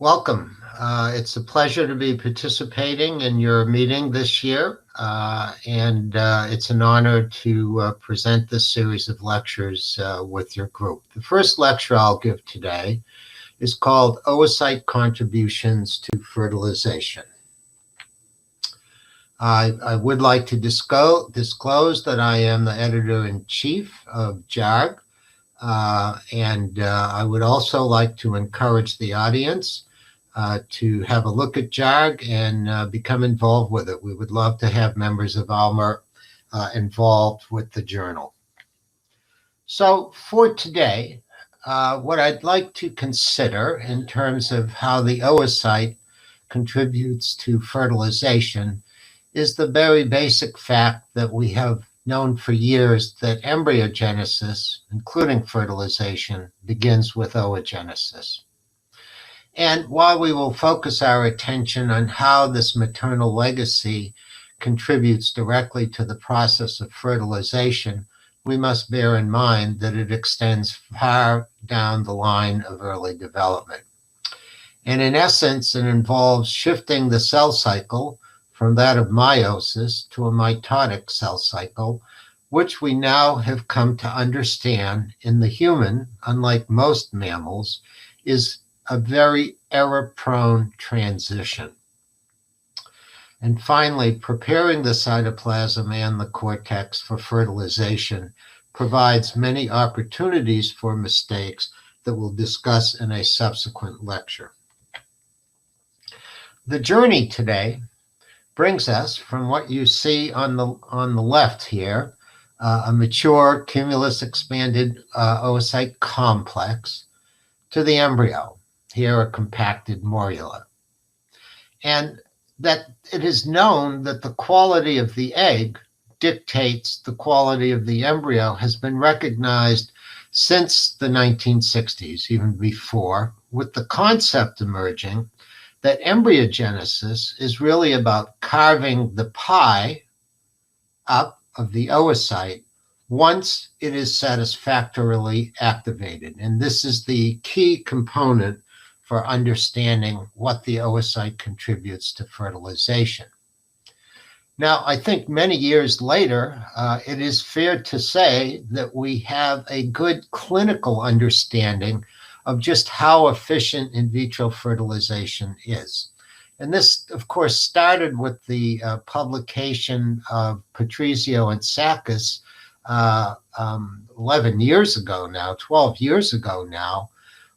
Welcome. It's a pleasure to be participating in your meeting this year, and it's an honor to present this series of lectures with your group. The first lecture I'll give today is called Oocyte Contributions to Fertilization. I would like to disclose that I am the editor-in-chief of JARG, and I would also like to encourage the audience to have a look at JARG and become involved with it. We would love to have members of ALMER involved with the journal. So for today, what I'd like to consider in terms of how the oocyte contributes to fertilization is the very basic fact that we have known for years that embryogenesis, including fertilization, begins with oogenesis. And while we will focus our attention on how this maternal legacy contributes directly to the process of fertilization, we must bear in mind that it extends far down the line of early development. And in essence, it involves shifting the cell cycle from that of meiosis to a mitotic cell cycle, which we now have come to understand in the human, unlike most mammals, is a very error-prone transition. And finally, preparing the cytoplasm and the cortex for fertilization provides many opportunities for mistakes that we'll discuss in a subsequent lecture. The journey today brings us from what you see on the left here, a mature cumulus expanded oocyte complex, to the embryo, here a compacted morula. And that it is known that the quality of the egg dictates the quality of the embryo has been recognized since the 1960s, even before, with the concept emerging that embryogenesis is really about carving the pie up of the oocyte once it is satisfactorily activated. And this is the key component for understanding what the oocyte contributes to fertilization. Now, I think many years later, it is fair to say that we have a good clinical understanding of just how efficient in vitro fertilization is. And this, of course, started with the publication of Patrizio and Sakis 11 years ago now, 12 years ago now,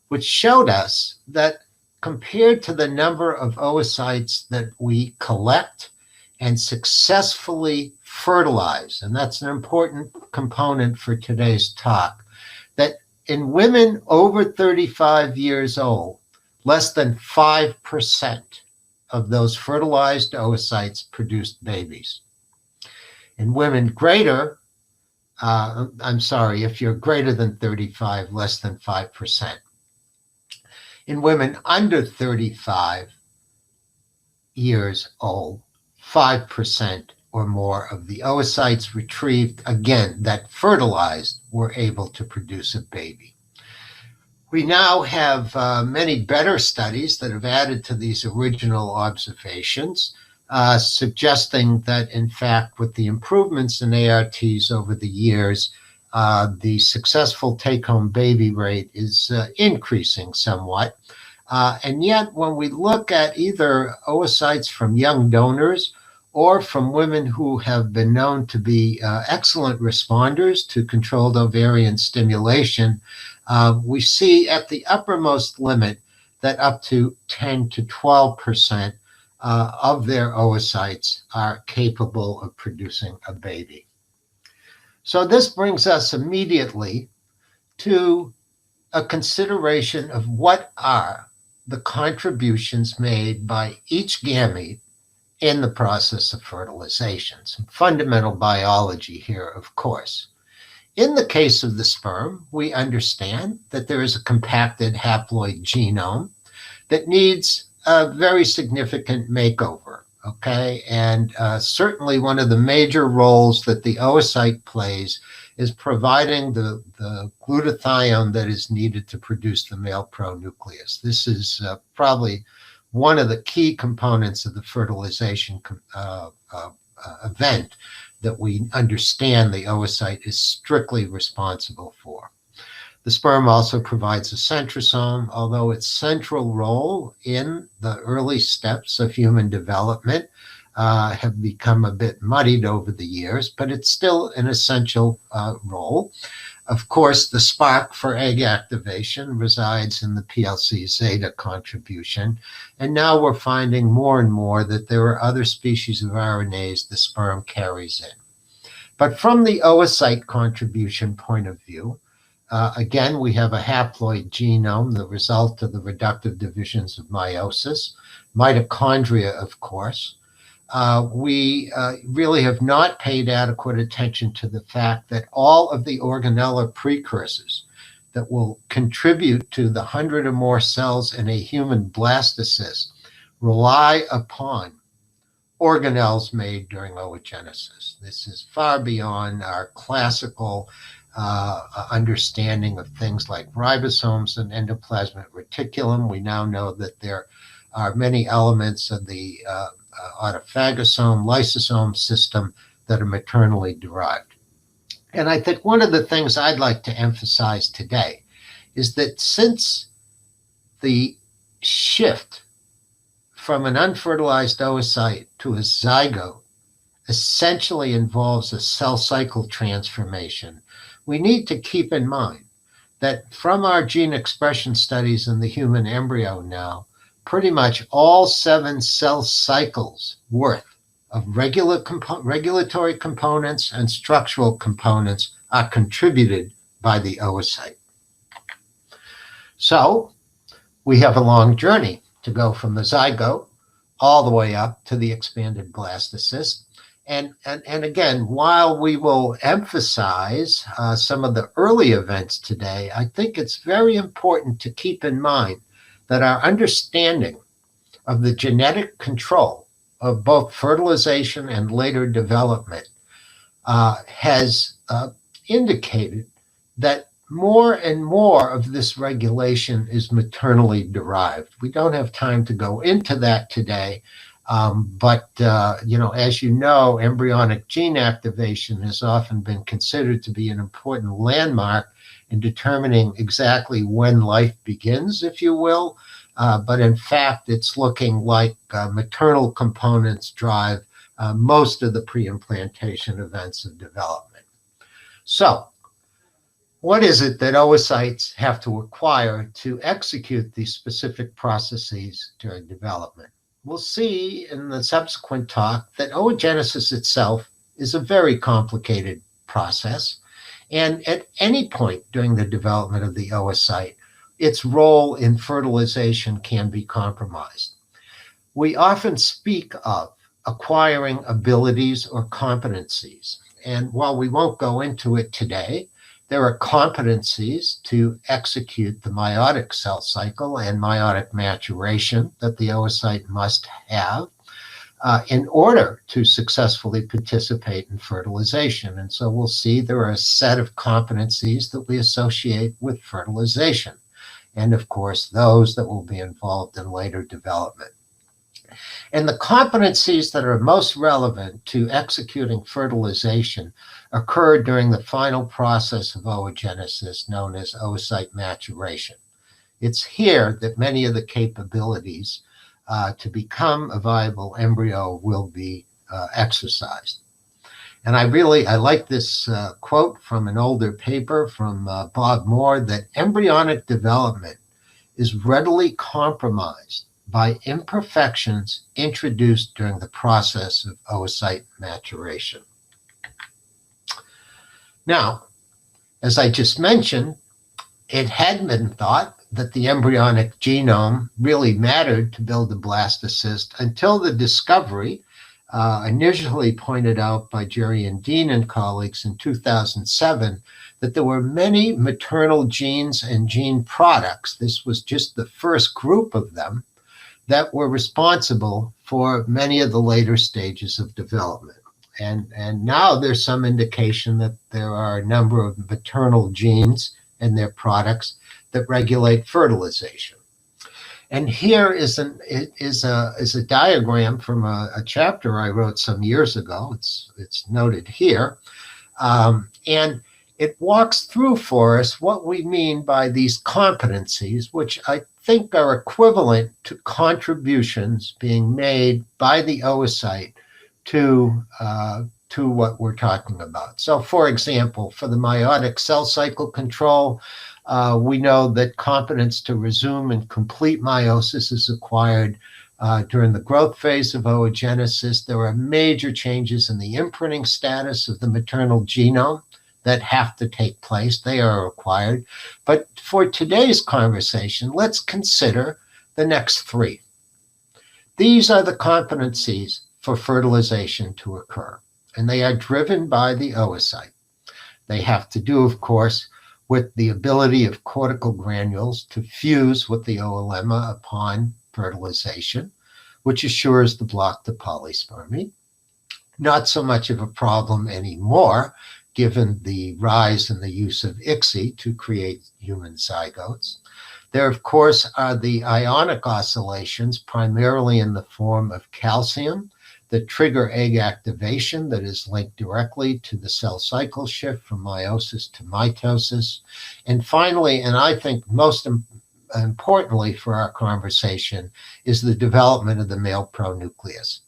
which showed us that compared to the number of oocytes that we collect and successfully fertilize, and that's an important component for today's talk, that in women over 35 years old, less than 5% of those fertilized oocytes produced babies. In women greater, if you're greater than 35, less than 5%. In women under 35 years old, 5% or more of the oocytes retrieved, again, that fertilized, were able to produce a baby. We now have many better studies that have added to these original observations, suggesting that, in fact, with the improvements in ARTs over the years, the successful take-home baby rate is increasing somewhat. And yet, when we look at either oocytes from young donors or from women who have been known to be excellent responders to controlled ovarian stimulation, we see at the uppermost limit that up to 10 to 12% of their oocytes are capable of producing a baby. So this brings us immediately to a consideration of what are the contributions made by each gamete in the process of fertilization. Some fundamental biology here, of course. In the case of the sperm, we understand that there is a compacted haploid genome that needs a very significant makeover, okay? And certainly one of the major roles that the oocyte plays is providing the glutathione that is needed to produce the male pronucleus. This is probably one of the key components of the fertilization event that we understand the oocyte is strictly responsible for. The sperm also provides a centrosome, although its central role in the early steps of human development have become a bit muddied over the years, but it's still an essential role. Of course, the spark for egg activation resides in the PLC zeta contribution, and now we're finding more and more that there are other species of RNAs the sperm carries in. But from the oocyte contribution point of view, again, we have a haploid genome, the result of the reductive divisions of meiosis, mitochondria, of course. We really have not paid adequate attention to the fact that all of the organella precursors that will contribute to the 100 or more cells in a human blastocyst rely upon organelles made during oogenesis. This is far beyond our classical understanding of things like ribosomes and endoplasmic reticulum. We now know that there are many elements of the autophagosome, lysosome system that are maternally derived. And I think one of the things I'd like to emphasize today is that since the shift from an unfertilized oocyte to a zygote essentially involves a cell cycle transformation, we need to keep in mind that from our gene expression studies in the human embryo now, pretty much all 7 cell cycles worth of regulatory components and structural components are contributed by the oocyte. So we have a long journey to go from the zygote all the way up to the expanded blastocyst. And again, while we will emphasize some of the early events today, I think it's very important to keep in mind that our understanding of the genetic control of both fertilization and later development has indicated that more and more of this regulation is maternally derived. We don't have time to go into that today, but as you know, embryonic gene activation has often been considered to be an important landmark in determining exactly when life begins, if you will. But in fact, it's looking like maternal components drive most of the pre-implantation events of development. So what is it that oocytes have to acquire to execute these specific processes during development? We'll see in the subsequent talk that oogenesis itself is a very complicated process. And at any point during the development of the oocyte, its role in fertilization can be compromised. We often speak of acquiring abilities or competencies. And while we won't go into it today, there are competencies to execute the meiotic cell cycle and meiotic maturation that the oocyte must have in order to successfully participate in fertilization. And so we'll see there are a set of competencies that we associate with fertilization, and of course, those that will be involved in later development. And the competencies that are most relevant to executing fertilization occur during the final process of oogenesis, known as oocyte maturation. It's here that many of the capabilities to become a viable embryo will be exercised. And I like this quote from an older paper from Bob Moore, that embryonic development is readily compromised by imperfections introduced during the process of oocyte maturation. Now, as I just mentioned, it had been thought that the embryonic genome really mattered to build the blastocyst until the discovery, initially pointed out by Jerry and Dean and colleagues in 2007, that there were many maternal genes and gene products, this was just the first group of them, that were responsible for many of the later stages of development. And now there's some indication that there are a number of maternal genes in their products that regulate fertilization. And here is a diagram from a chapter I wrote some years ago. It's noted here. And it walks through for us what we mean by these competencies, which I think are equivalent to contributions being made by the oocyte to what we're talking about. So, for example, for the meiotic cell cycle control, we know that competence to resume and complete meiosis is acquired during the growth phase of oogenesis. There are major changes in the imprinting status of the maternal genome that have to take place. They are required. But for today's conversation, let's consider the next three. These are the competencies for fertilization to occur, and they are driven by the oocyte. They have to do, of course, with the ability of cortical granules to fuse with the oolemma upon fertilization, which assures the block to polyspermy. Not so much of a problem anymore, given the rise in the use of ICSI to create human zygotes. There, of course, are the ionic oscillations, primarily in the form of calcium, that trigger egg activation that is linked directly to the cell cycle shift from meiosis to mitosis. And finally, and I think most importantly for our conversation, is the development of the male pronucleus,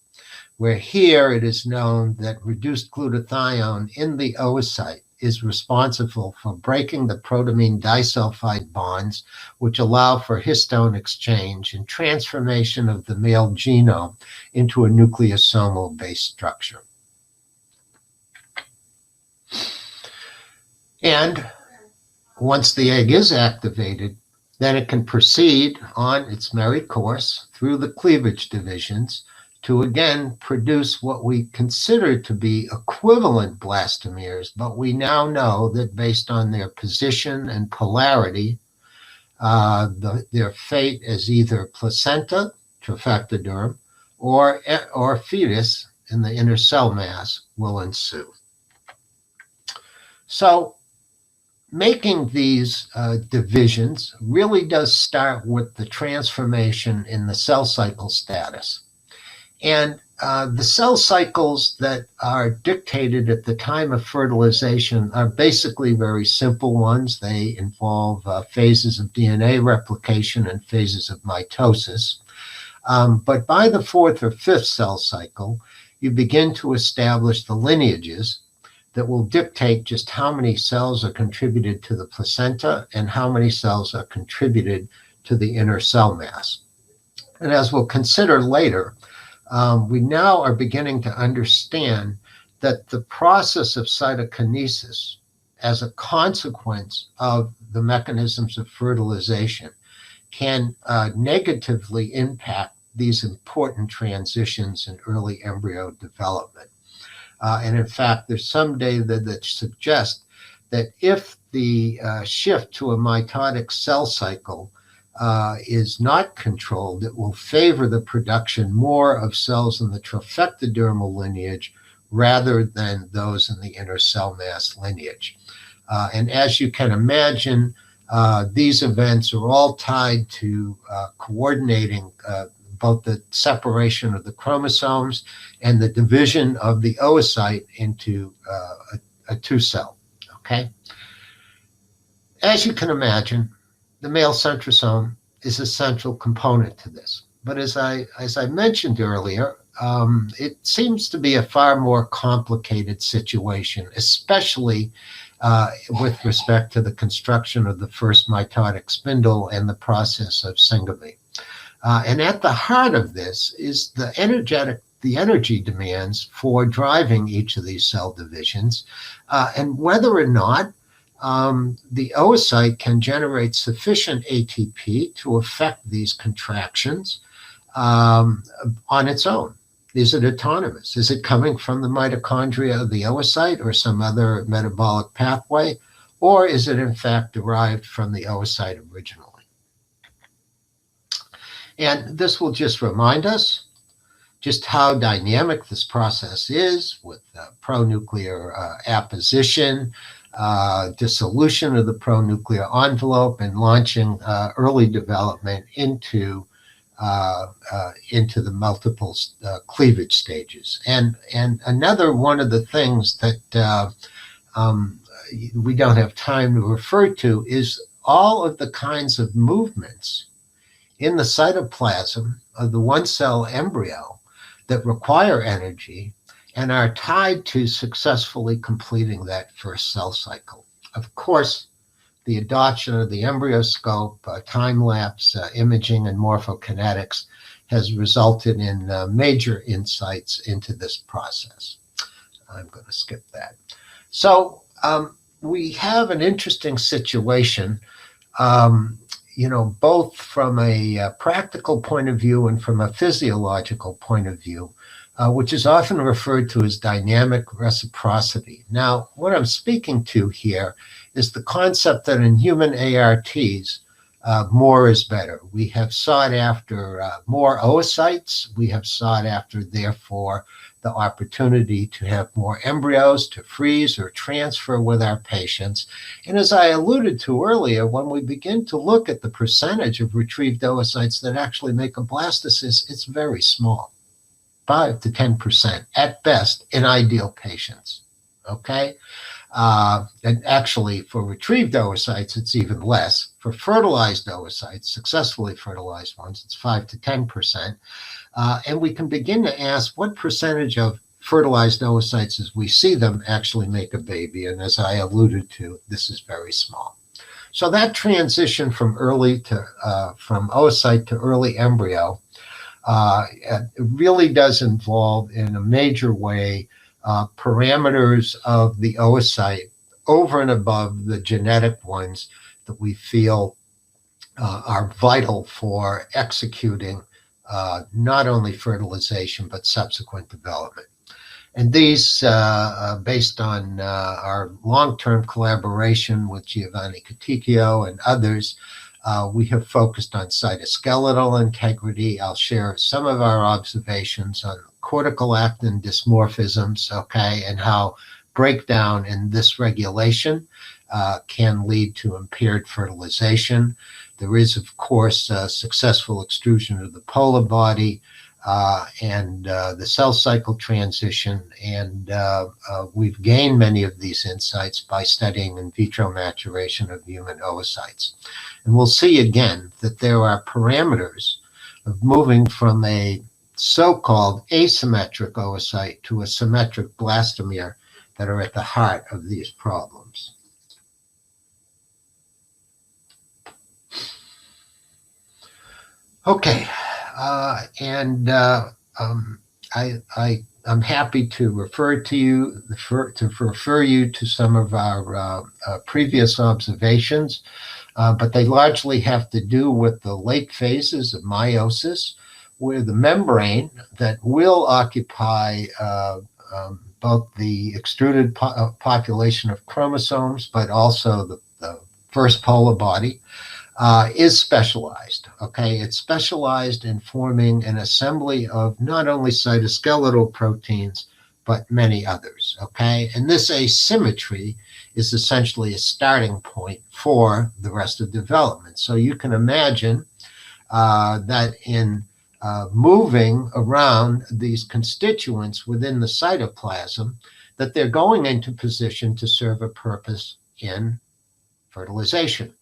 where here it is known that reduced glutathione in the oocyte is responsible for breaking the protamine disulfide bonds, which allow for histone exchange and transformation of the male genome into a nucleosomal-based structure. And once the egg is activated, then it can proceed on its merry course through the cleavage divisions to again produce what we consider to be equivalent blastomeres, but we now know that based on their position and polarity, their fate as either placenta, trophectoderm, or fetus in the inner cell mass will ensue. So making these divisions really does start with the transformation in the cell cycle status. And the cell cycles that are dictated at the time of fertilization are basically very simple ones. They involve phases of DNA replication and phases of mitosis. But by the fourth or fifth cell cycle, you begin to establish the lineages that will dictate just how many cells are contributed to the placenta and how many cells are contributed to the inner cell mass. And as we'll consider later, we now are beginning to understand that the process of cytokinesis as a consequence of the mechanisms of fertilization can negatively impact these important transitions in early embryo development. And in fact, there's some data that suggest that if the shift to a mitotic cell cycle is not controlled, it will favor the production more of cells in the trophectodermal lineage rather than those in the inner cell mass lineage. And as you can imagine, these events are all tied to coordinating both the separation of the chromosomes and the division of the oocyte into a two-cell, okay? As you can imagine, the male centrosome is a central component to this. But as I mentioned earlier, it seems to be a far more complicated situation, especially with respect to the construction of the first mitotic spindle and the process of syngamy. And at the heart of this is the energy demands for driving each of these cell divisions, and whether or not the oocyte can generate sufficient ATP to affect these contractions on its own. Is it autonomous? Is it coming from the mitochondria of the oocyte or some other metabolic pathway? Or is it in fact derived from the oocyte originally? And this will just remind us just how dynamic this process is with pronuclear apposition, dissolution of the pronuclear envelope, and launching early development into the multiple cleavage stages. And another one of the things that we don't have time to refer to is all of the kinds of movements in the cytoplasm of the one-cell embryo that require energy and are tied to successfully completing that first cell cycle. Of course, the adoption of the embryoscope, time-lapse imaging, and morphokinetics has resulted in major insights into this process. I'm going to skip that. So we have an interesting situation, both from a practical point of view and from a physiological point of view, which is often referred to as dynamic reciprocity. Now, what I'm speaking to here is the concept that in human ARTs, more is better. We have sought after more oocytes. We have sought after, therefore, the opportunity to have more embryos to freeze or transfer with our patients. And as I alluded to earlier, when we begin to look at the percentage of retrieved oocytes that actually make a blastocyst, it's very small, 5 to 10% at best in ideal patients, okay? And actually, for retrieved oocytes, it's even less. For fertilized oocytes, successfully fertilized ones, it's 5 to 10%. And we can begin to ask what percentage of fertilized oocytes as we see them actually make a baby. And as I alluded to, this is very small. So that transition from from oocyte to early embryo really does involve, in a major way, parameters of the oocyte over and above the genetic ones that we feel are vital for executing not only fertilization but subsequent development. And these, based on our long-term collaboration with Giovanni Caticchio and others, we have focused on cytoskeletal integrity. I'll share some of our observations on cortical actin dysmorphisms, okay, and how breakdown in this regulation can lead to impaired fertilization. There is, of course, successful extrusion of the polar body and the cell cycle transition, and we've gained many of these insights by studying in vitro maturation of human oocytes. And we'll see again that there are parameters of moving from a so-called asymmetric oocyte to a symmetric blastomere that are at the heart of these problems. Okay, I'm happy to refer you to some of our previous observations, but they largely have to do with the late phases of meiosis, where the membrane that will occupy both the extruded population of chromosomes, but also the first polar body, is specialized, okay? It's specialized in forming an assembly of not only cytoskeletal proteins, but many others, okay? And this asymmetry is essentially a starting point for the rest of development. So you can imagine that in moving around these constituents within the cytoplasm, that they're going into position to serve a purpose in fertilization,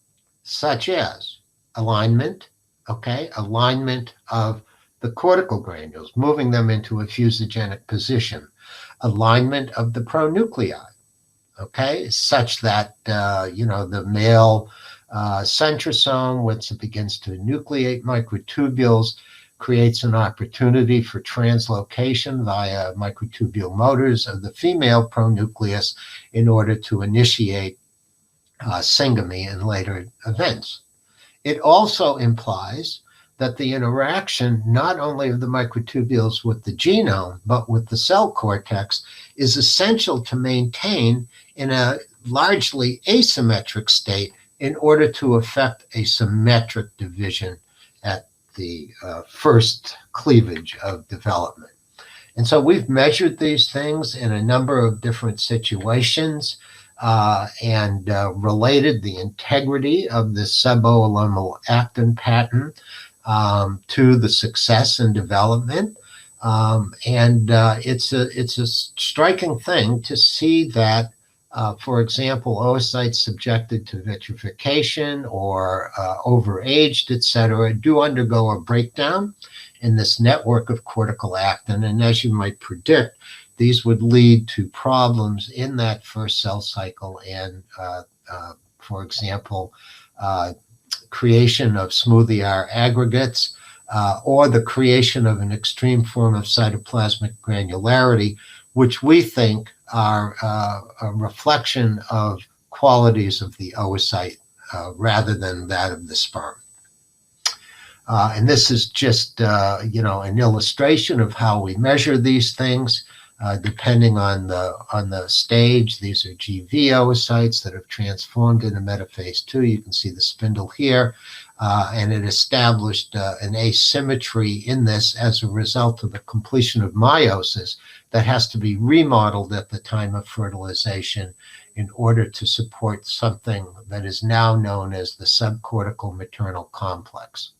such as alignment, okay, alignment of the cortical granules, moving them into a fusogenic position, alignment of the pronuclei, okay, such that, the male centrosome, once it begins to nucleate microtubules, creates an opportunity for translocation via microtubule motors of the female pronucleus in order to initiate syngamy in later events. It also implies that the interaction not only of the microtubules with the genome, but with the cell cortex is essential to maintain in a largely asymmetric state in order to effect a symmetric division at the first cleavage of development. And so we've measured these things in a number of different situations and related the integrity of this suboolomal actin pattern to the success in development. It's a striking thing to see that, for example, oocytes subjected to vitrification or overaged, etc., do undergo a breakdown in this network of cortical actin. And as you might predict, these would lead to problems in that first cell cycle and, for example, creation of smooth ER aggregates, or the creation of an extreme form of cytoplasmic granularity, which we think are a reflection of qualities of the oocyte rather than that of the sperm. And this is just, an illustration of how we measure these things. Depending on the stage, these are GV oocytes that have transformed into metaphase 2. You can see the spindle here, and it established an asymmetry in this as a result of the completion of meiosis that has to be remodeled at the time of fertilization in order to support something that is now known as the subcortical maternal complex.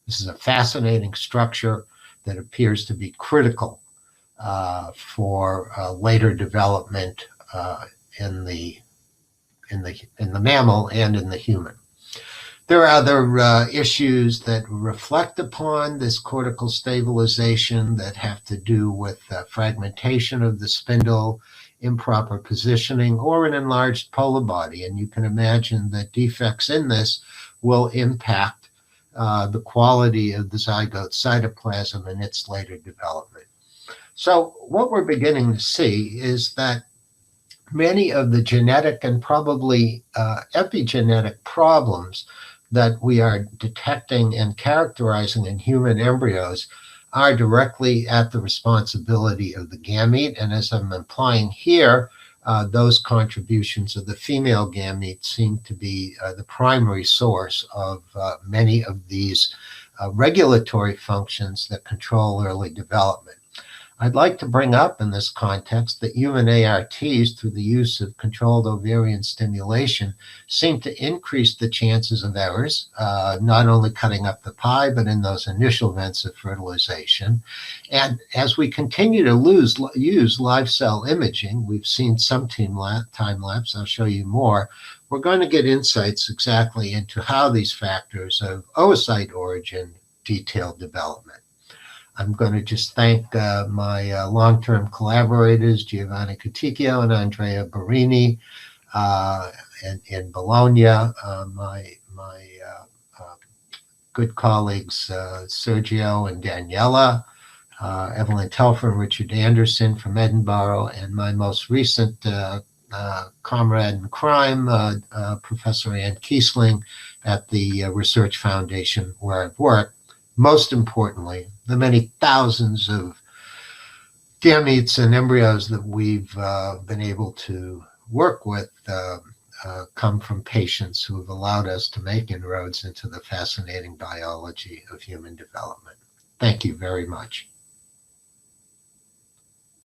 This is a fascinating structure that appears to be critical for later development in the mammal and in the human. There are other issues that reflect upon this cortical stabilization that have to do with fragmentation of the spindle, improper positioning, or an enlarged polar body. And you can imagine that defects in this will impact the quality of the zygote cytoplasm in its later development. So what we're beginning to see is that many of the genetic and probably epigenetic problems that we are detecting and characterizing in human embryos are directly at the responsibility of the gamete. And as I'm implying here, those contributions of the female gamete seem to be the primary source of many of these regulatory functions that control early development. I'd like to bring up in this context that human ARTs, through the use of controlled ovarian stimulation, seem to increase the chances of errors, not only cutting up the pie, but in those initial events of fertilization. And as we continue to use live cell imaging, we've seen some time lapse, I'll show you more, we're going to get insights exactly into how these factors of oocyte origin detail development. I'm going to just thank my long-term collaborators, Giovanni Coticchio and Andrea Barini in Bologna, my good colleagues Sergio and Daniela, Evelyn Telfer and Richard Anderson from Edinburgh, and my most recent comrade in crime, Professor Ann Kiesling at the Research Foundation where I've worked. Most importantly, the many thousands of gametes and embryos that we've been able to work with come from patients who have allowed us to make inroads into the fascinating biology of human development. Thank you very much.